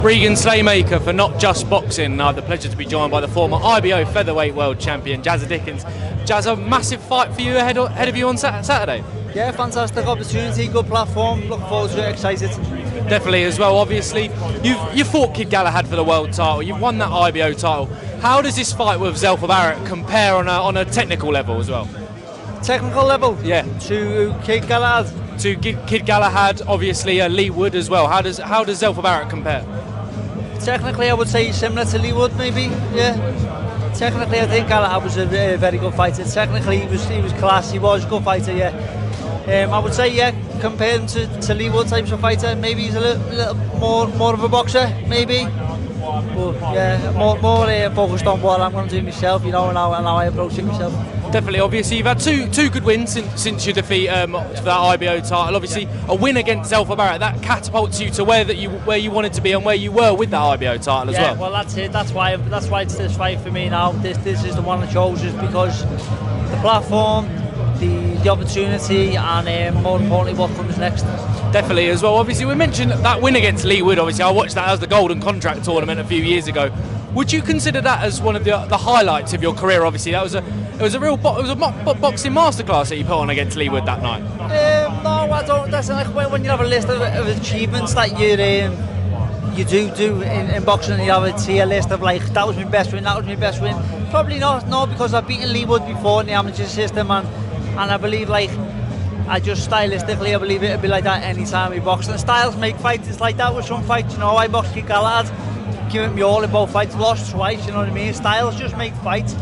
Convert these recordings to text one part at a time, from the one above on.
Regan Slaymaker for Not Just Boxing. I have the pleasure to be joined by the former IBO featherweight world champion Jazza Dickens. Jazza, massive fight for you ahead of you on Saturday. Yeah, fantastic opportunity, good platform. Looking forward to it, excited. Definitely as well. Obviously, you fought Kid Galahad for the world title. You've won that IBO title. How does this fight with Zelfa Barrett compare on a technical level as well? Technical level? Yeah. To Kid Galahad. To Kid Galahad, obviously Lee Wood as well. How does Zelfa Barrett compare? Technically, I would say similar to Lee Wood, maybe. Yeah. Technically, I think Galahad was a very good fighter. Technically, he was class. He was a good fighter. Yeah. I would say, yeah, compared to Lee Wood types of fighter, maybe he's a little more of a boxer, maybe. But yeah, more focused on what I'm going to do myself, you know, and how I approach it myself. Definitely, obviously you've had two good wins since your defeat for that IBO title. Obviously, a win against Zelfa Barrett that catapults you to where you wanted to be and where you were with that IBO title as well. Yeah, well that's it. That's why it's this fight for me now. This is the one I chose, is because the platform, the opportunity, and more importantly, what comes next. Definitely as well. Obviously, we mentioned that win against Lee Wood. Obviously, I watched that as the Golden Contract tournament a few years ago. Would you consider that as one of the highlights of your career? Obviously, it was a boxing masterclass that you put on against Lee Wood that night. No, I don't. That's like when you have a list of achievements that you do in boxing, and you have a tier list of like, that was my best win, that was my best win. Probably not. No, because I've beaten Lee Wood before in the amateur system, and I believe, like, I just stylistically, I believe it'll be like that any time we box. And styles make fights. It's like that with some fights, you know. I boxed Kid Galahad, given me all in both fighs, lost twice, you know what I mean? Styles just make fights.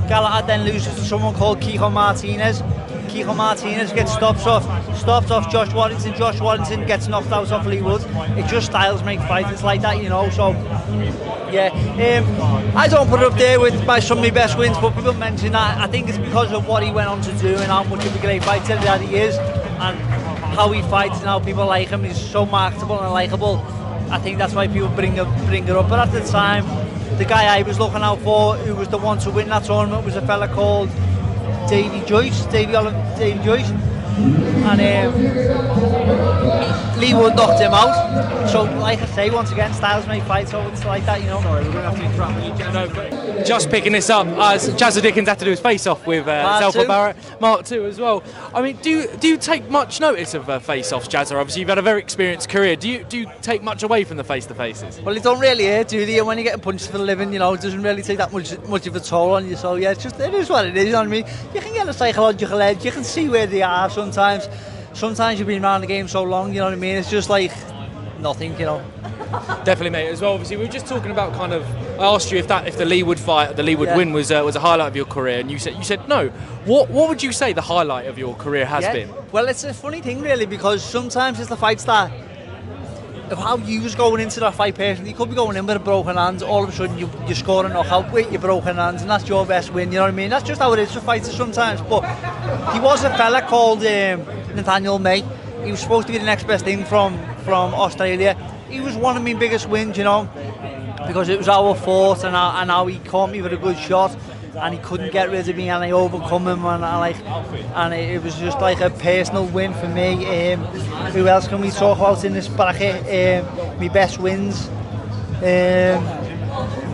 Galahad then loses to someone called Kiko Martinez. Kiko Martinez gets stopped off Josh Warrington. Josh Warrington gets knocked out off Lee Wood. It just styles make fights. It's like that, you know. So yeah, I don't put it up there with some of my best wins, but people mention that. I think it's because of what he went on to do and how much of a great fighter that he is, and how he fights and how people like him. He's so marketable and likable. I think that's why people bring it up. But at the time, the guy I was looking out for, who was the one to win that tournament, was a fella called Davy Joyce, and Lee Wood knocked him out. So, like I say, once again, styles make fights, so it's like that, you know. Sorry, we're going to have to interrupt you. Just picking this up, as Jazza Dickens had to do his face-off with Zelfa Barrett, Mark 2 as well. I mean, do you take much notice of face-offs, Jazza? Obviously, you've had a very experienced career. Do you take much away from the face-to-faces? Well, it don't really hurt, do they? When you're getting punched for a living, you know, it doesn't really take that much of a toll on you. So yeah, it is what it is. You know what I mean? You can get a psychological edge. You can see where they are sometimes. Sometimes you've been around the game so long, you know what I mean? It's just like nothing, you know. Definitely, mate. As well, obviously, we were just talking about kind of. I asked you if the Lee Wood fight, the Lee Wood win was a highlight of your career, and you said no. What would you say the highlight of your career has been? Well, it's a funny thing, really, because sometimes it's the fights that, of how you was going into that fight personally. You could be going in with a broken hand, all of a sudden you score a knockout with your broken hands, and that's your best win, you know what I mean? That's just how it is for fighters sometimes. But he was a fella called Nathaniel May. He was supposed to be the next best thing from Australia. He was one of my biggest wins, you know, because it was our fault, and how he caught me with a good shot, and he couldn't get rid of me, and I overcome him, and it was just like a personal win for me. Who else can we talk about in this bracket? My best wins.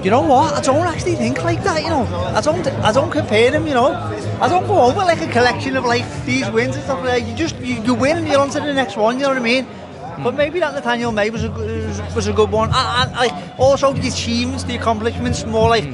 You know what? I don't actually think like that. You know, I don't compare them. You know, I don't go over like a collection of like these wins and stuff like that. You win and you're on to the next one. You know what I mean? But maybe that Nathaniel May was a good one. And like also the achievements, the accomplishments, more like,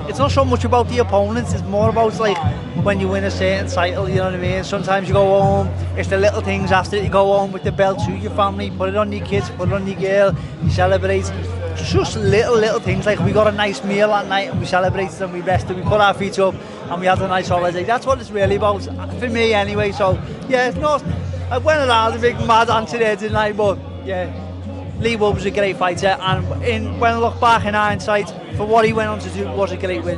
it's not so much about the opponents, it's more about like when you win a certain title, you know what I mean? Sometimes you go home, it's the little things after you go home with the belt to your family, put it on your kids, put it on your girl, you celebrate. Just little things, like we got a nice meal that night and we celebrated and we rested, we put our feet up and we had a nice holiday. That's what it's really about, for me anyway. So yeah, it's not, I went around a big mad answer there tonight, but yeah, Lee Wood was a great fighter, and when I look back in hindsight, for what he went on to do, was a great win.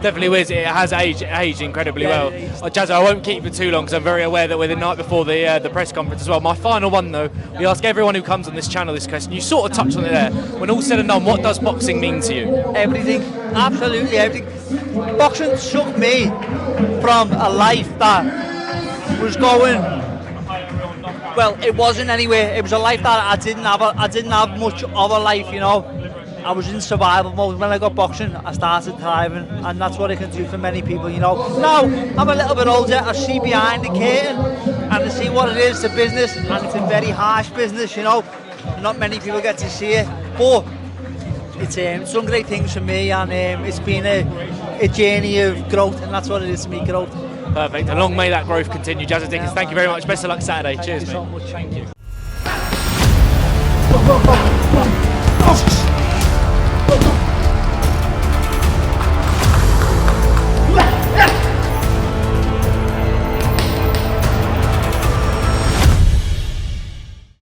Definitely was. It has aged incredibly well. Jazza, I won't keep you for too long because I'm very aware that we're the night before the press conference as well. My final one though, we ask everyone who comes on this channel this question. You sort of touched on it there. When all said and done, what does boxing mean to you? Everything, absolutely everything. Boxing took me from a life that was going, well, it wasn't anywhere. It was a life that I didn't have much of a life, you know. I was in survival mode. When I got boxing, I started thriving, and that's what it can do for many people, you know. Now, I'm a little bit older, I see behind the curtain, and I see what it is to business, and it's a very harsh business, you know. Not many people get to see it, but it's done great things for me, and it's been a journey of growth, and that's what it is to me, growth. Perfect, and long may that growth continue. Jazza Dickens, thank you very much. Best of luck Saturday. Cheers, Thank you so much. Thank you.